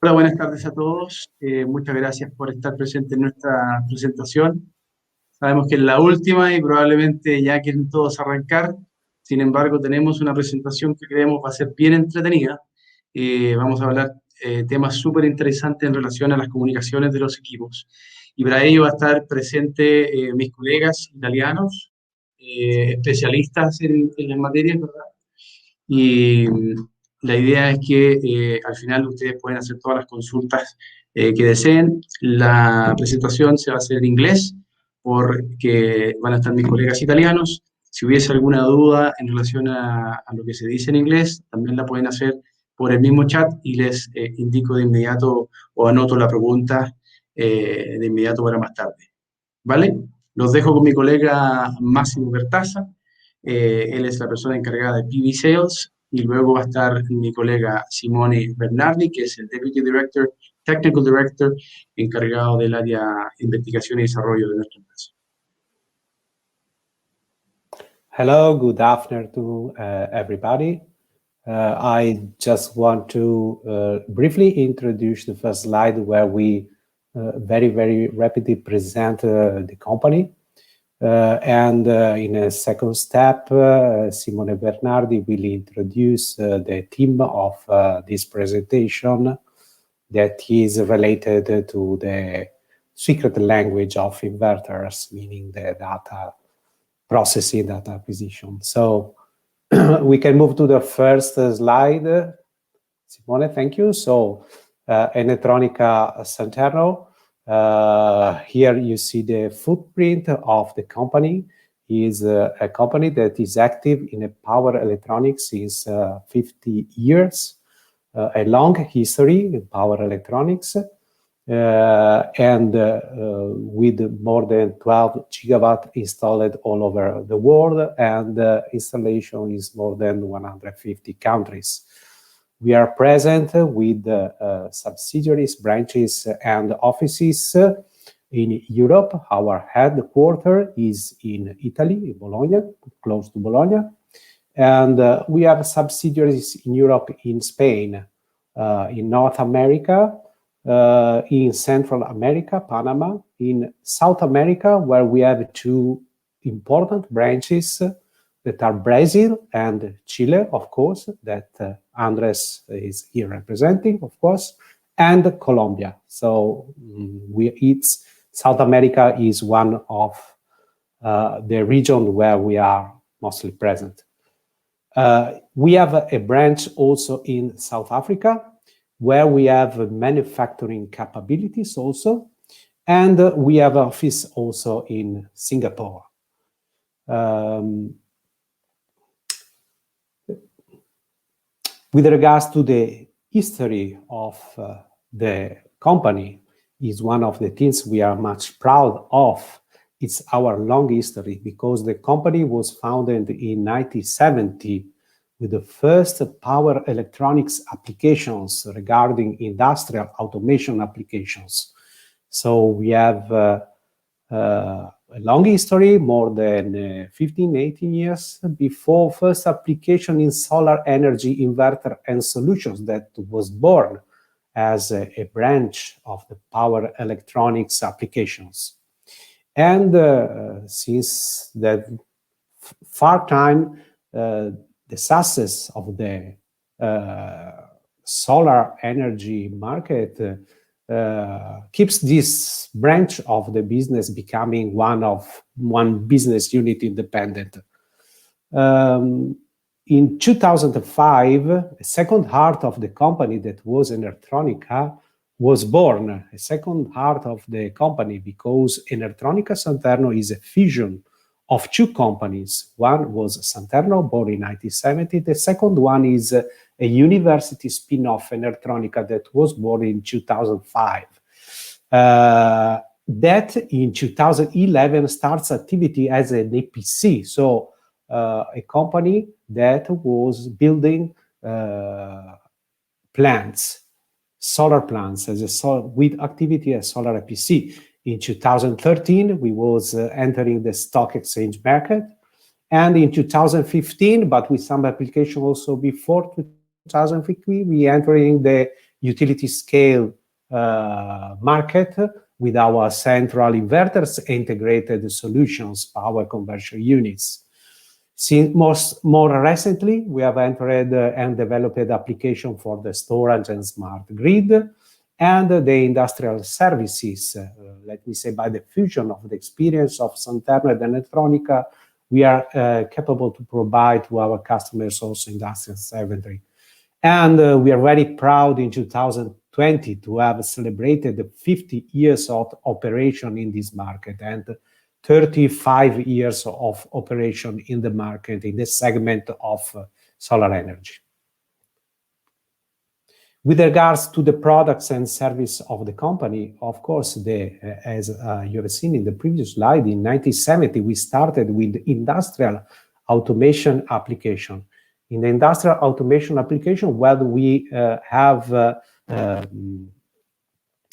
Hola, buenas tardes a todos. Muchas gracias por estar presente en nuestra presentación. Sabemos que es la última y probablemente ya quieren todos arrancar. Sin embargo, tenemos una presentación que creemos va a ser bien entretenida. Vamos a hablar temas súper interesantes en relación a las comunicaciones de los equipos. Y para ello va a estar presente mis colegas italianos, especialistas en las materias, ¿verdad? Y la idea es que al final ustedes pueden hacer todas las consultas que deseen. La presentación se va a hacer en inglés porque van a estar mis colegas italianos. Si hubiese alguna duda en relación a lo que se dice en inglés, también la pueden hacer por el mismo chat y les indico de inmediato o anoto la pregunta de inmediato para más tarde. ¿Vale? Los dejo con mi colega Máximo Bertaza. Él es la persona encargada de PV Sales y luego va a estar mi colega Simone Bernardi, que es el Deputy Director, Technical Director, encargado del área de investigación y desarrollo de nuestra empresa. Hello, good afternoon to everybody. I just want to briefly introduce the first slide where we very rapidly present the company. In a second step, Simone Bernardi will introduce the theme of this presentation that is related to the secret language of inverters, meaning the data processing, data acquisition. So we can move to the first slide. Simone, thank you. So Elettronica Santerno. Here you see the footprint of the company. Is a company that is active in power electronics since 50 years, a long history in power electronics, and with more than 12 gigawatt installed all over the world, and installation is more than 150 countries. We are present with subsidiaries, branches, and offices in Europe. Our headquarters is in Italy, in Bologna, close to Bologna. And we have subsidiaries in Europe, in Spain, in North America, in Central America, Panama, in South America, where we have two important branches that are Brazil and Chile, of course, that Andres is here representing, of course, and Colombia. So South America is one of the region where we are mostly present. We have a branch also in South Africa, where we have manufacturing capabilities also, and we have an office also in Singapore. With regards to the history of the company, is one of the things we are much proud of. It's our long history, because the company was founded in 1970 with the first power electronics applications regarding industrial automation applications. So we have a long history, more than 15, 18 years before first application in solar energy inverter and solutions that was born as a branch of the power electronics applications. And since that far time, the success of the solar energy market keeps this branch of the business becoming one business unit independent. In 2005, a second heart of the company that was Elettronica was born, a second heart of the company, because Elettronica Santerno is a fusion of two companies. One was Santerno, born in 1970. The second one is a university spin-off, Elettronica, that was born in 2005. That in 2011 starts activity as an EPC, so a company that was building plants, solar plants, with activity as solar EPC. In 2013, we was entering the stock exchange market. And in 2015, but with some application also before 2015, we entering the utility scale market with our central inverters, integrated solutions, power conversion units. More recently, we have entered and developed application for the storage and smart grid and the industrial services. Let me say, by the fusion of the experience of Santerno and Elettronica, we are capable to provide to our customers also industrial services. And we are very proud in 2020 to have celebrated the 50 years of operation in this market and 35 years of operation in the market in the segment of solar energy. With regards to the products and service of the company, of course, as you have seen in the previous slide, in 1970, we started with industrial automation application. In the industrial automation application, where we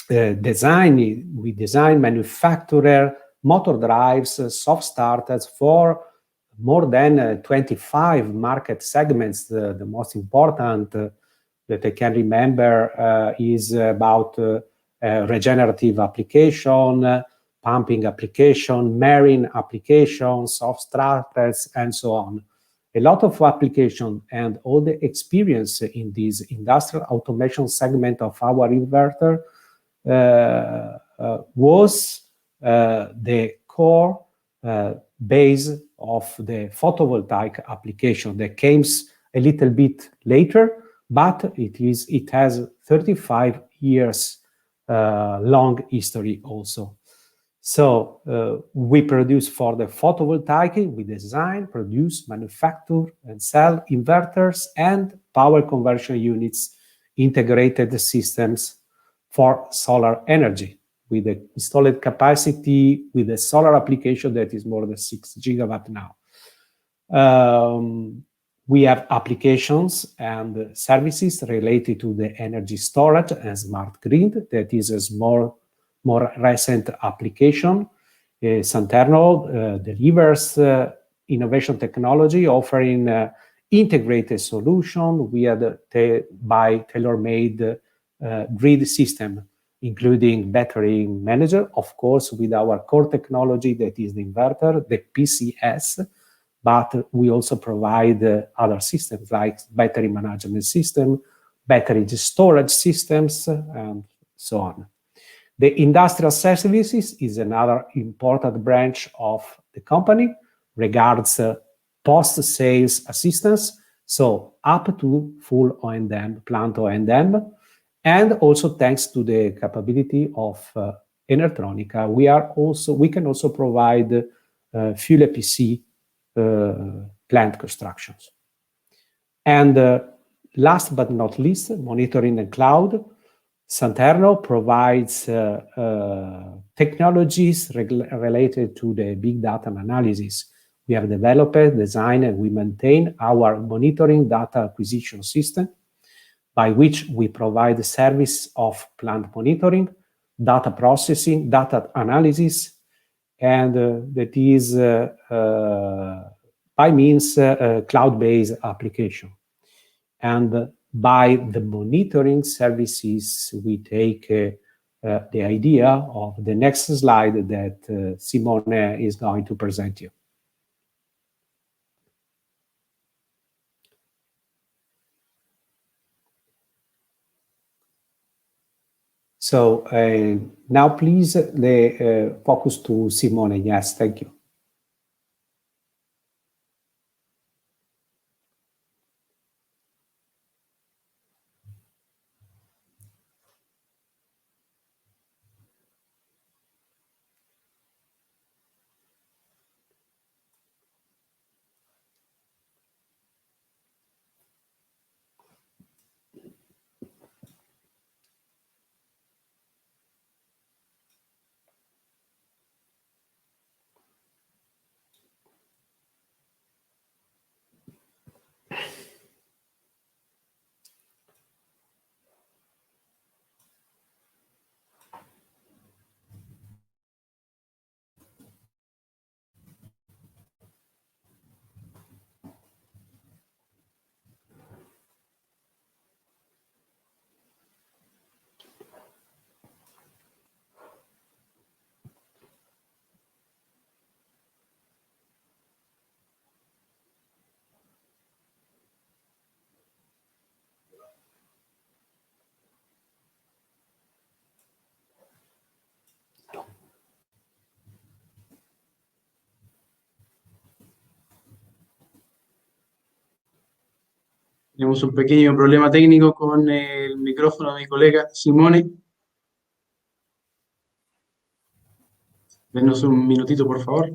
design, manufacture motor drives, soft starters for more than 25 market segments. The most important that I can remember is about regenerative application, pumping application, marine application, soft starters, and so on. A lot of application and all the experience in this industrial automation segment of our inverter was the core base of the photovoltaic application that came a little bit later, but it has 35 years long history also. So we produce for the photovoltaic, we design, produce, manufacture, and sell inverters and power conversion units, integrated systems for solar energy with the installed capacity with a solar application that is more than 6 gigawatt now. We have applications and services related to the energy storage and smart grid. That is a more recent application. Santerno delivers innovation technology offering integrated solution by tailor-made grid system, including battery manager, of course, with our core technology that is the inverter, the PCS, but we also provide other systems like battery management system, battery storage systems, and so on. The industrial services is another important branch of the company, regards post-sales assistance, so up to full O&M, plant O&M, and also thanks to the capability of Elettronica, we can also provide fuel EPC plant constructions. And last but not least, monitoring and cloud. Santerno provides technologies related to the big data analysis. We have developed, designed, and we maintain our monitoring data acquisition system, by which we provide the service of plant monitoring, data processing, data analysis, and that is by means cloud-based application. And by the monitoring services, we take the idea of the next slide that Simone is going to present you. So now please the focus to Simone. Yes, thank you. Tenemos un pequeño problema técnico con el micrófono de mi colega Simone. Denos un minutito, por favor.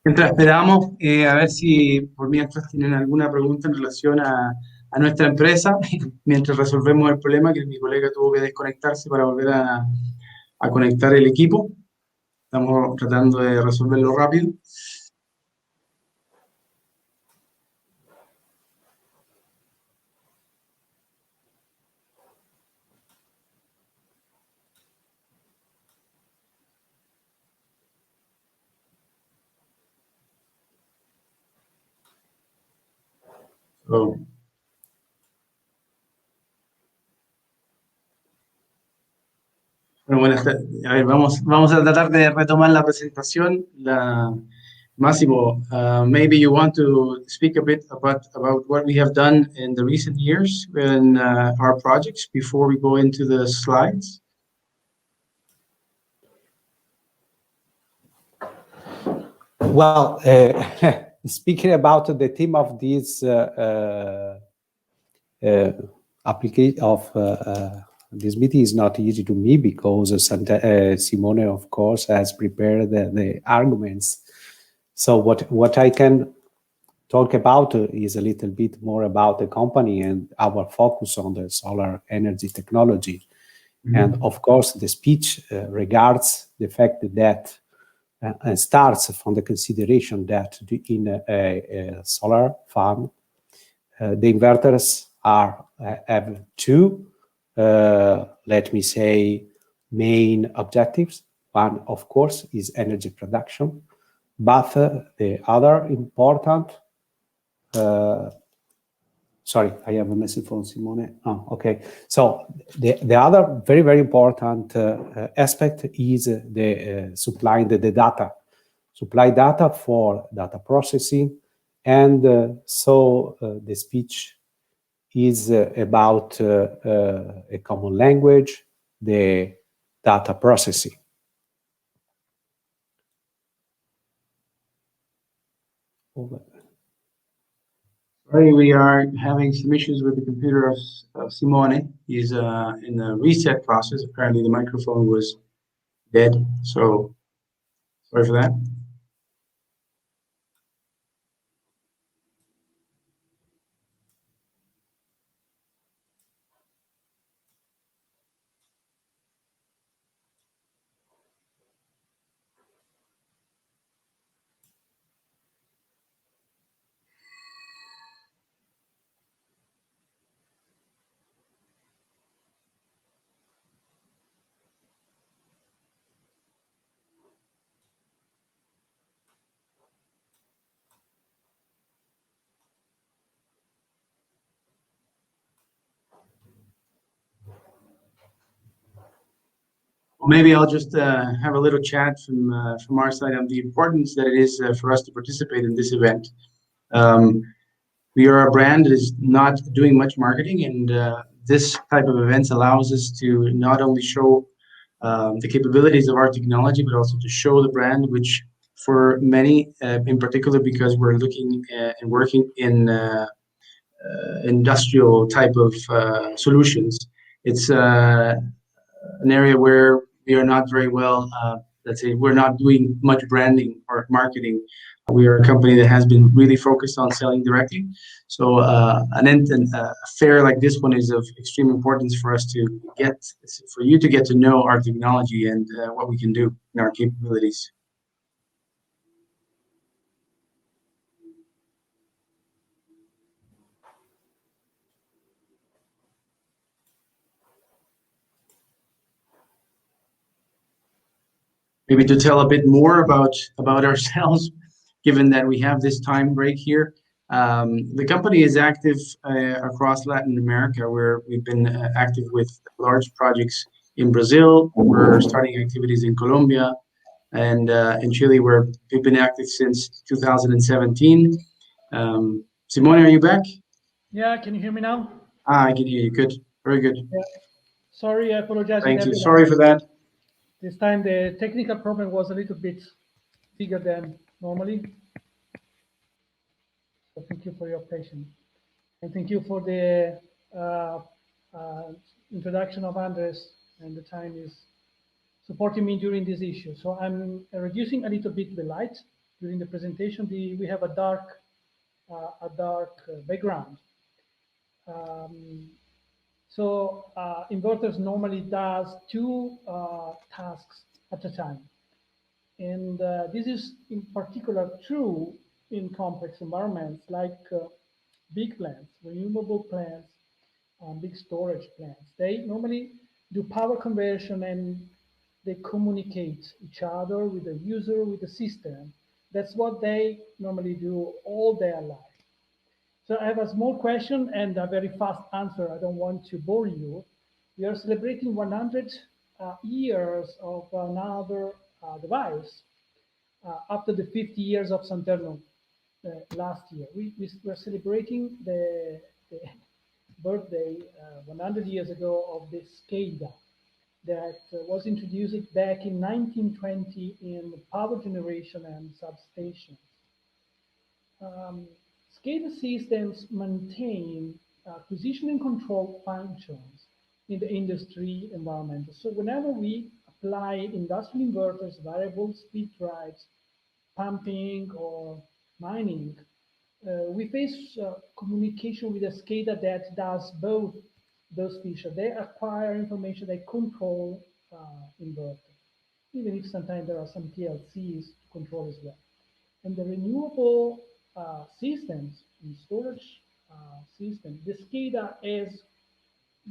Mientras esperamos, a ver si por mientras tienen alguna pregunta en relación a nuestra empresa, mientras resolvemos el problema que mi colega tuvo que desconectarse para volver a conectar el equipo. Estamos tratando de resolverlo rápido. So, bueno, a ver, vamos a tratar de retomar la presentación. Máximo, maybe you want to speak a bit about what we have done in the recent years in our projects before we go into the slides. Well, speaking about the theme of this application of this meeting is not easy to me because Simone, of course, has prepared the arguments. So what I can talk about is a little bit more about the company and our focus on the solar energy technology. Mm-hmm. And of course, the speech regards the fact that and starts from the consideration that in a solar farm, the inverters have two, let me say, main objectives. One, of course, is energy production, but the other important, sorry, I have a message from Simone. Oh, okay. So the other very, very important aspect is the supplying the data. Supply data for data processing. And so the speech is about a common language, the data processing. Over. Sorry, we are having some issues with the computer of Simone. He's in the reset process. Apparently the microphone was dead, so sorry for that. Maybe I'll just have a little chat from our side on the importance that it is for us to participate in this event. We are a brand that is not doing much marketing, and this type of events allows us to not only show the capabilities of our technology, but also to show the brand, which for many, in particular because we're looking and working in industrial type of solutions. It's an area where we are not very well, let's say, we're not doing much branding or marketing. We are a company that has been really focused on selling directly. So a fair like this one is of extreme importance for us to for you to get to know our technology and what we can do in our capabilities. Maybe to tell a bit more about ourselves, given that we have this time break here. The company is active across Latin America, where we've been active with large projects in Brazil. We're starting activities in Colombia, and in Chile, where we've been active since 2017. Simone, are you back? Yeah, can you hear me now? I can hear you. Good, very good. Yeah. Sorry, I apologize. Thank you. Sorry for that. This time the technical problem was a little bit bigger than normally. So thank you for your patience. And thank you for the introduction of Andres, and the time is supporting me during this issue. So I'm reducing a little bit the light during the presentation. We have a dark background. So inverters normally does two tasks at a time. And this is in particular true in complex environments like big plants, renewable plants, big storage plants. They normally do power conversion, and they communicate each other with the user, with the system. That's what they normally do all their life. So I have a small question and a very fast answer. I don't want to bore you. We are celebrating 100 years of another device after the 50 years of Santerno last year. We were celebrating the birthday 100 years ago of the SCADA that was introduced back in 1920 in power generation and substations. SCADA systems maintain position and control functions in the industry environment. So whenever we apply industrial inverters, variable speed drives, pumping or mining, we face communication with a SCADA that does both those features. They acquire information, they control inverters, even if sometimes there are some PLCs to control as well. And the renewable systems and storage system, the SCADA is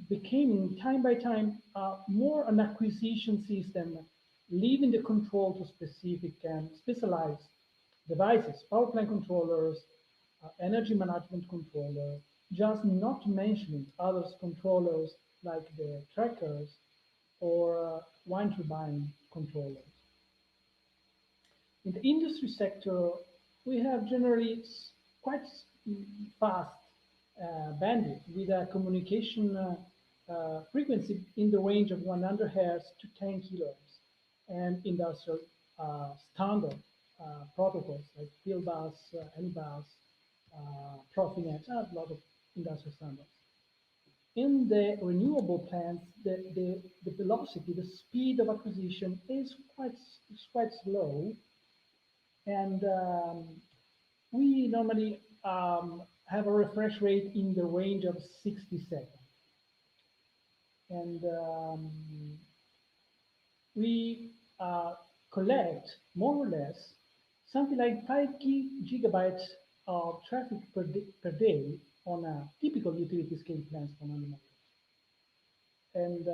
becoming time by time more an acquisition system, leaving the control to specific and specialized devices, power plant controllers, energy management controller, just not mentioning other controllers like the trackers or wind turbine controllers. In the industry sector, we have generally quite fast bandwidth with a communication frequency in the range of 100 hertz to 10 kilohertz, and industrial standard protocols like field bus, N-bus, Profinet, a lot of industrial standards. In the renewable plants, the velocity, the speed of acquisition is quite slow, and we normally have a refresh rate in the range of 60 seconds. And we collect more or less something like 5 gigabytes of traffic per day on a typical utility scale plant for animals. And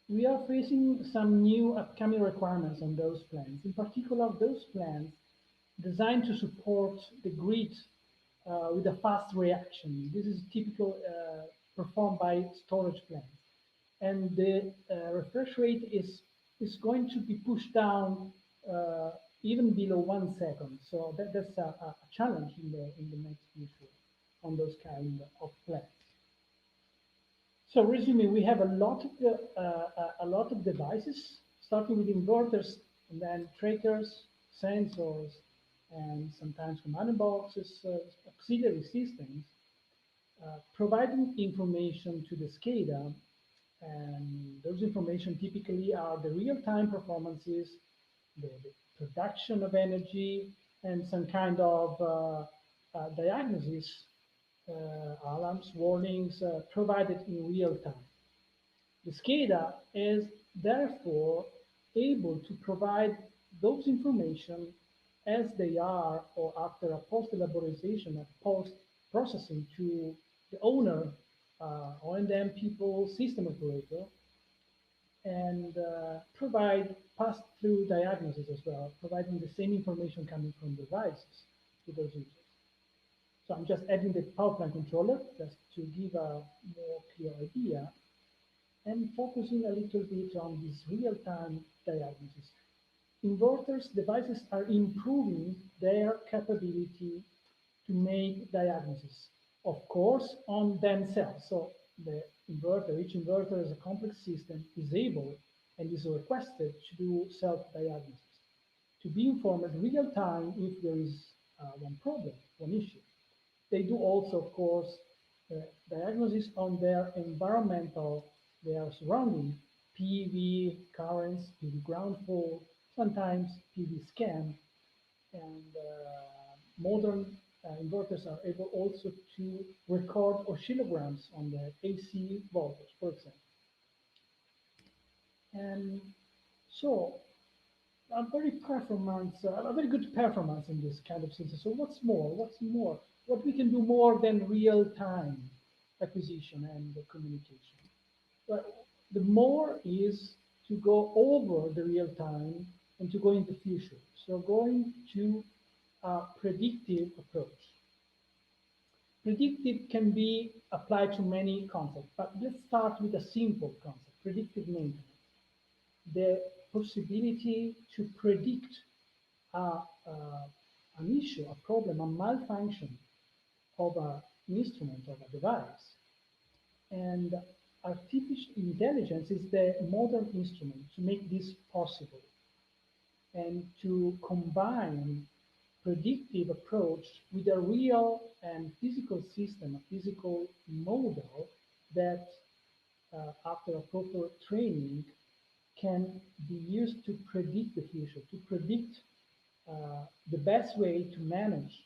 we are facing some new upcoming requirements on those plants. In particular, those plants designed to support the grid with a fast reaction. This is typical performed by storage plants. And the refresh rate is going to be pushed down even below 1 second. So that's a challenge in the next future on those kind of plants. So resume, we have a lot of devices starting with inverters and then trackers, sensors, and sometimes command boxes, auxiliary systems, providing information to the SCADA. And those information typically are the real-time performances, the production of energy, and some kind of diagnosis, alarms, warnings provided in real time. The SCADA is therefore able to provide those information as they are or after a post-elaboration, a post-processing to the owner, O&M people, system operator, and provide pass-through diagnosis as well, providing the same information coming from devices to those users. So I'm just adding the power plant controller just to give a more clear idea and focusing a little bit on this real-time diagnosis. Inverters devices are improving their capability to make diagnosis, of course, on themselves. So the inverter, each inverter as a complex system is able and is requested to do self-diagnosis, to be informed real time if there is one problem, one issue. They do also, of course, diagnosis on their environmental, their surrounding, PV currents, PV ground fault, sometimes PV scan, and modern inverters are able also to record oscillograms on the AC voltage, for example. And so a very good performance in this kind of system. So what's more? What we can do more than real-time acquisition and communication? Well, the more is to go over the real time and to go in the future. So going to a predictive approach. Predictive can be applied to many concepts, but let's start with a simple concept, predictive maintenance. The possibility to predict an issue, a problem, a malfunction of an instrument, of a device. And artificial intelligence is the modern instrument to make this possible and to combine predictive approach with a real and physical system, a physical model that after a proper training can be used to predict the future, to predict the best way to manage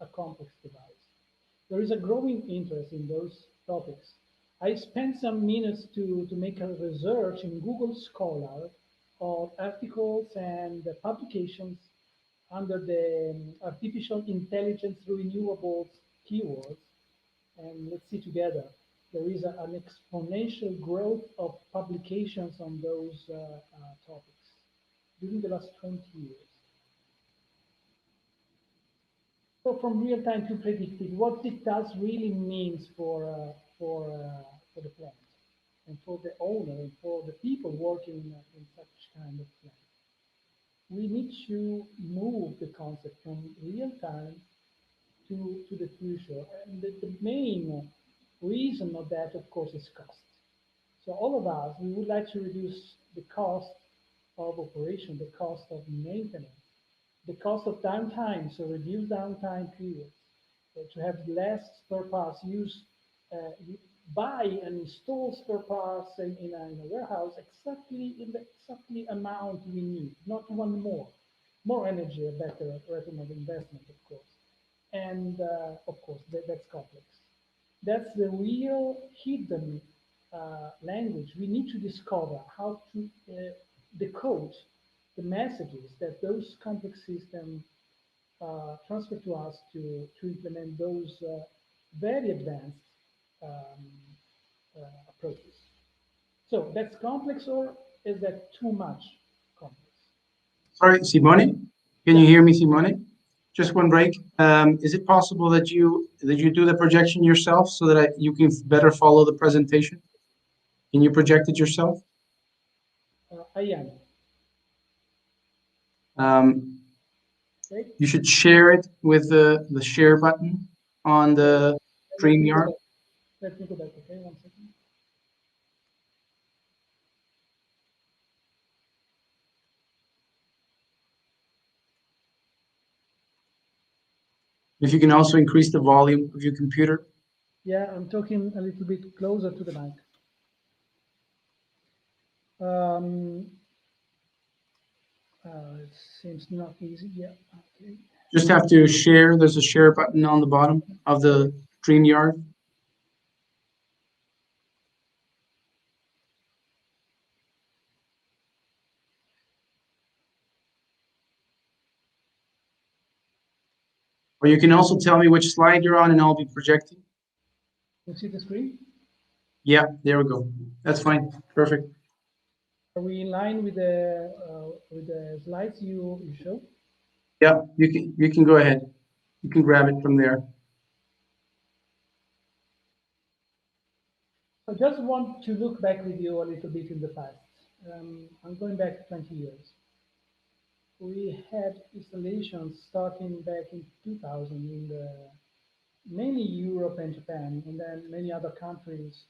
a complex device. There is a growing interest in those topics. I spent some minutes to make a research in Google Scholar of articles and publications under the artificial intelligence renewables keywords. And let's see together. There is an exponential growth of publications on those topics during the last 20 years. So from real time to predictive, what it does really means for the plant and for the owner and for the people working in such kind of plant. We need to move the concept from real time to the future. And the main reason of that, of course, is cost. So all of us, we would like to reduce the cost of operation, the cost of maintenance, the cost of downtime, so reduce downtime periods, to have less spare parts used, buy and install spare parts in a warehouse exactly in the exactly amount we need, not one more. More energy, a better return of investment, of course. And of course, that's complex. That's the real hidden language. We need to discover how to decode the messages that those complex systems transfer to us to implement those very advanced approaches. So that's complex, or is that too much complex? Sorry, Simone, can you hear me, Simone? Just one break. Is it possible that you do the projection yourself so that you can better follow the presentation? Can you project it yourself? I am. You should share it with the share button on the StreamYard. Let me go back, okay, 1 second. If you can also increase the volume of your computer. Yeah, I'm talking a little bit closer to the mic. It seems not easy. Yeah. Okay. Just have to share. There's a share button on the bottom of the StreamYard. Or you can also tell me which slide you're on and I'll be projecting. You see the screen? Yeah, there we go. That's fine. Perfect. Are we in line with the slides you show? Yeah, you can go ahead. You can grab it from there. I just want to look back with you a little bit in the past. I'm going back 20 years. We had installations starting back in 2000 in mainly Europe and Japan, and then many other countries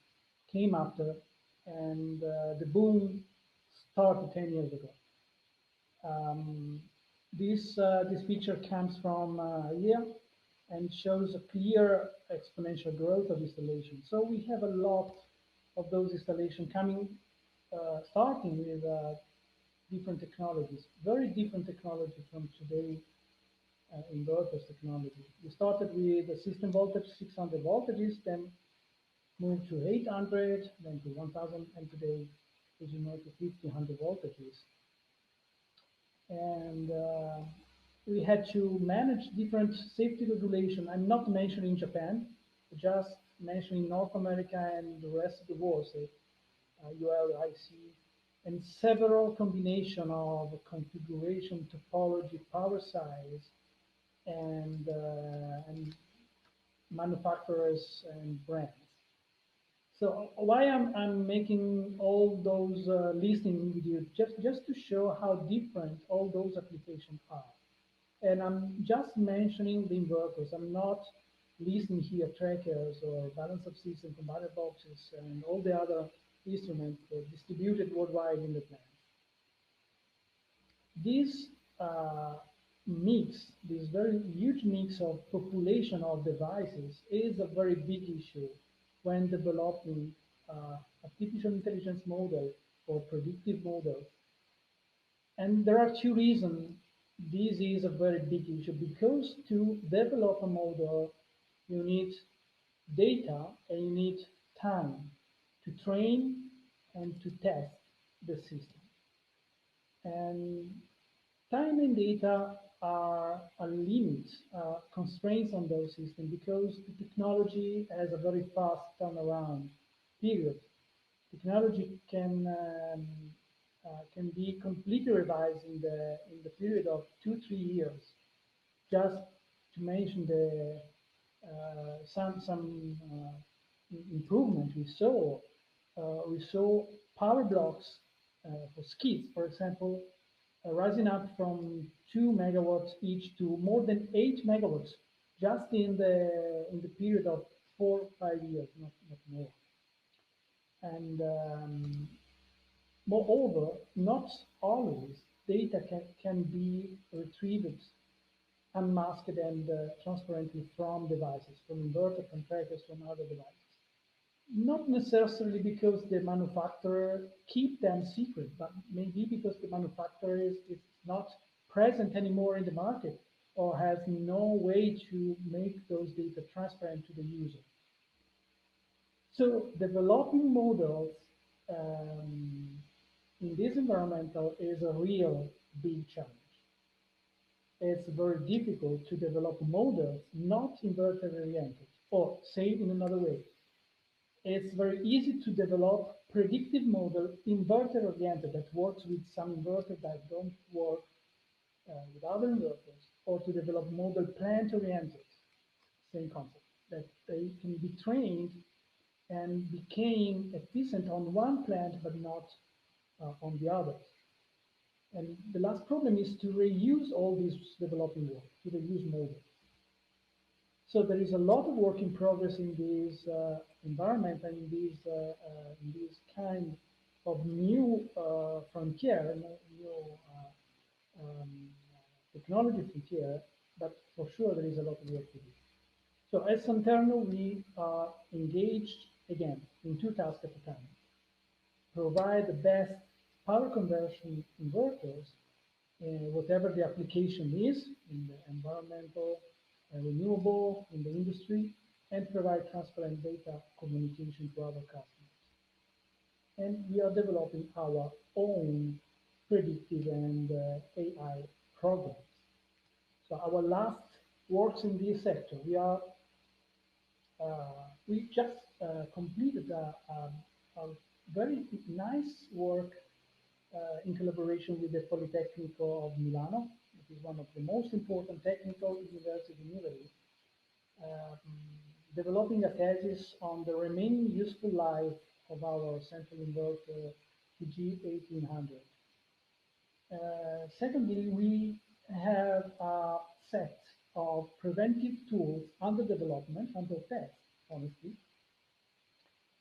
came after, and the boom started 10 years ago. This picture comes from here and shows a clear exponential growth of installation. So we have a lot of those installations coming, starting with different technologies, very different technology from today inverters technology. We started with a system voltage 600 voltages, then moved to 800, then to 1000, and today, as you know, to 1500 voltages. And we had to manage different safety regulation. I'm not mentioning Japan, just mentioning North America and the rest of the world, say ULIC, and several combination of configuration, topology, power size, and manufacturers and brands. So why I'm making all those listing with you, just to show how different all those applications are. And I'm just mentioning the inverters. I'm not listing here trackers or balance of system, combiner boxes, and all the other instruments distributed worldwide in the plant. This this very huge mix of population of devices is a very big issue when developing artificial intelligence model or predictive model. And there are two reasons this is a very big issue, because to develop a model, you need data and you need time to train and to test the system. And time and data are a limit, constraints on those systems, because the technology has a very fast turnaround period. Technology can be completely revised in the period of 2-3 years. Just to mention the some improvement we saw power blocks for skids, for example, rising up from 2 megawatts each to more than 8 megawatts just in the period of 4-5 years, not more. And moreover, not always data can be retrieved unmasked and transparently from devices, from inverter, from trackers, from other devices. Not necessarily because the manufacturer keep them secret, but maybe because the manufacturer is not present anymore in the market or has no way to make those data transparent to the user. So developing models in this environmental is a real big challenge. It's very difficult to develop models not inverter oriented, or say in another way, it's very easy to develop predictive model inverter oriented that works with some inverters that don't work with other inverters, or to develop model plant oriented, same concept, that they can be trained and became efficient on one plant but not on the others. And the last problem is to reuse all this developing work, to reuse models. So there is a lot of work in progress in this environment and in this kind of new frontier, new um, technology frontier, but for sure there is a lot of work to do. So at Santerno, we are engaged, again, in two tasks at a time. Provide the best power conversion inverters, whatever the application is, in the environmental, renewable, in the industry, and provide transparent data communication to our customers. And we are developing our own predictive and AI programs. So our last works in this sector, we just completed a very nice work in collaboration with the Politecnico of Milano, which is one of the most important technical universities in Italy, developing a thesis on the remaining useful life of our central inverter TG1800. Secondly, we have a set of preventive tools under development, under test, honestly.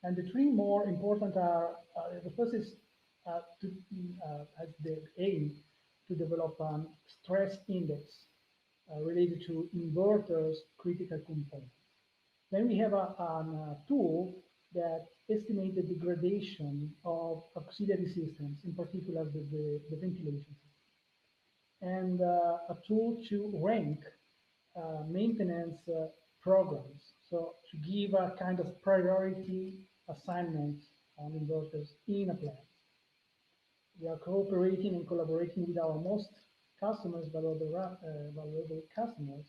And the three more important are, the first is has the aim to develop a stress index related to inverters' critical components. Then we have a tool that estimates the degradation of auxiliary systems, in particular the ventilation system, and a tool to rank maintenance programs. So to give a kind of priority assignment on inverters in a plant. We are cooperating and collaborating with our most customers, valuable customers,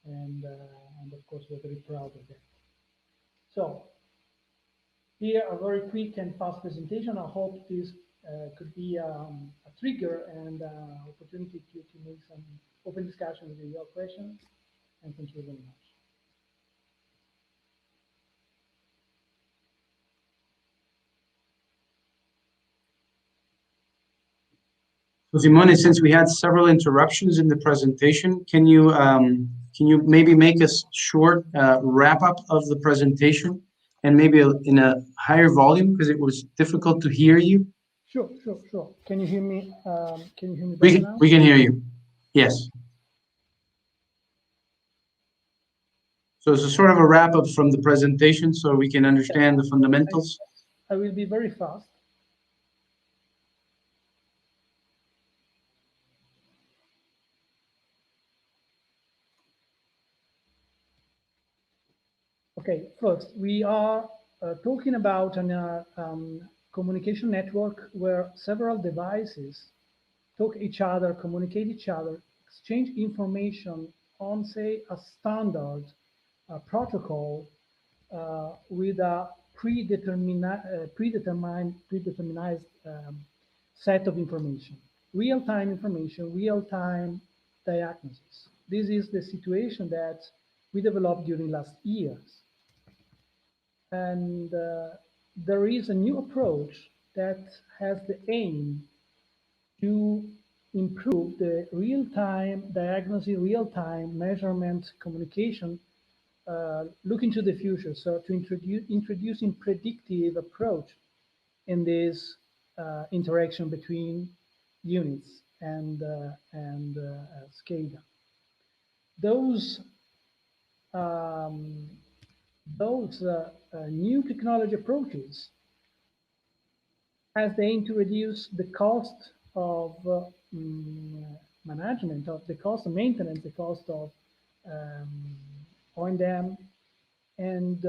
and of course we're very proud of that. So here a very quick and fast presentation. I hope this could be a trigger and opportunity to make some open discussion with your questions. And thank you very much. So Simone, since we had several interruptions in the presentation, can you maybe make a short wrap up of the presentation and maybe in a higher volume because it was difficult to hear you? Sure. Can you hear me? Can you hear me better now? We can hear you. Yes. So it's a sort of a wrap up from the presentation so we can understand the fundamentals. I will be very fast. Okay, first, we are talking about a communication network where several devices talk each other, communicate each other, exchange information on, say, a standard protocol with a predetermined set of information, real-time information, real-time diagnosis. This is the situation that we developed during last years. And there is a new approach that has the aim to improve the real-time diagnosis, real-time measurement communication, looking to the future. So to introducing predictive approach in this interaction between units and SCADA. Those new technology approaches has the aim to reduce the cost of management, of the cost of maintenance, the cost of O&M, and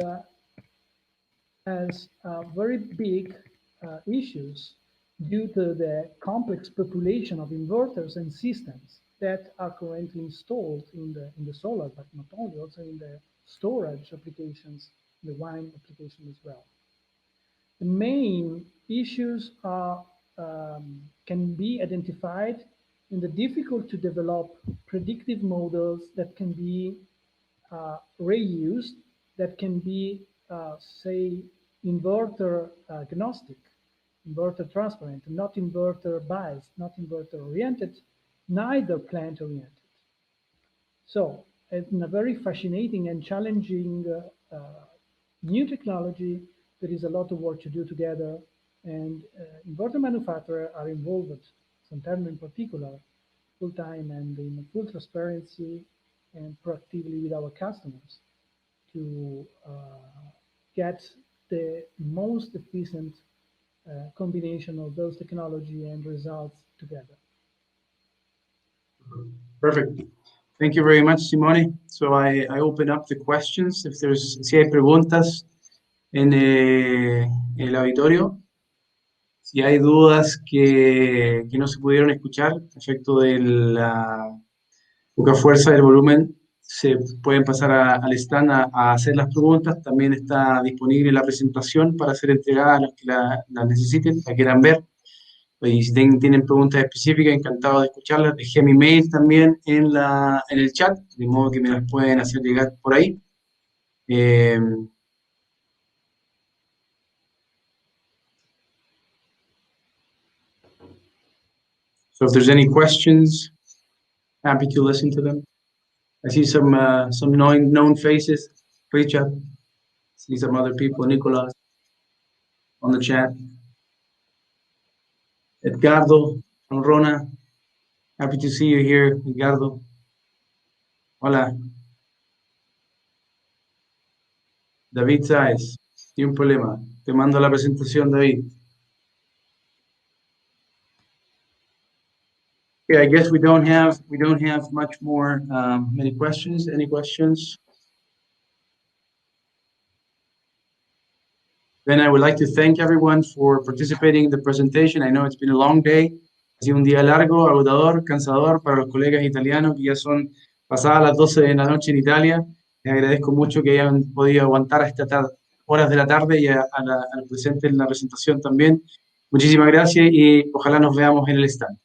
has very big issues due to the complex population of inverters and systems that are currently installed in the solar, but not only, also in the storage applications, the wine application as well. The main issues are can be identified in the difficult to develop predictive models that can be reused, that can be, say, inverter agnostic, inverter transparent, not inverter biased, not inverter oriented, neither plant oriented. So, in a very fascinating and challenging new technology, there is a lot of work to do together, and inverter manufacturers are involved, Santerno in particular, full time and in full transparency and proactively with our customers to get the most efficient combination of those technology and results together. Perfect. Thank you very much, Simone. So I open up the questions. Si hay preguntas en el auditorio, si hay dudas que no se pudieron escuchar, a efecto de la poca fuerza del volumen, se pueden pasar al stand a hacer las preguntas. También está disponible la presentación para ser entregada a los que la necesiten, la quieran ver. Y si tienen preguntas específicas, encantado de escucharlas. Dejé mi mail también en el chat, de modo que me las pueden hacer llegar por ahí. So if there's any questions, happy to listen to them. I see some known faces. Richard, see some other people. Nicolas on the chat. Edgardo from Rona. Happy to see you here, Edgardo. Hola. David Sáez, tiene un problema. Te mando la presentación, David. Okay, I guess we don't have much more many questions. Any questions? Then I would like to thank everyone for participating in the presentation. I know it's been a long day. Ha sido un día largo, agotador, cansador para los colegas italianos que ya son pasadas las 12 de la noche en Italia. Les agradezco mucho que hayan podido aguantar a estas horas de la tarde y al presente en la presentación también. Muchísimas gracias y ojalá nos veamos en el stand.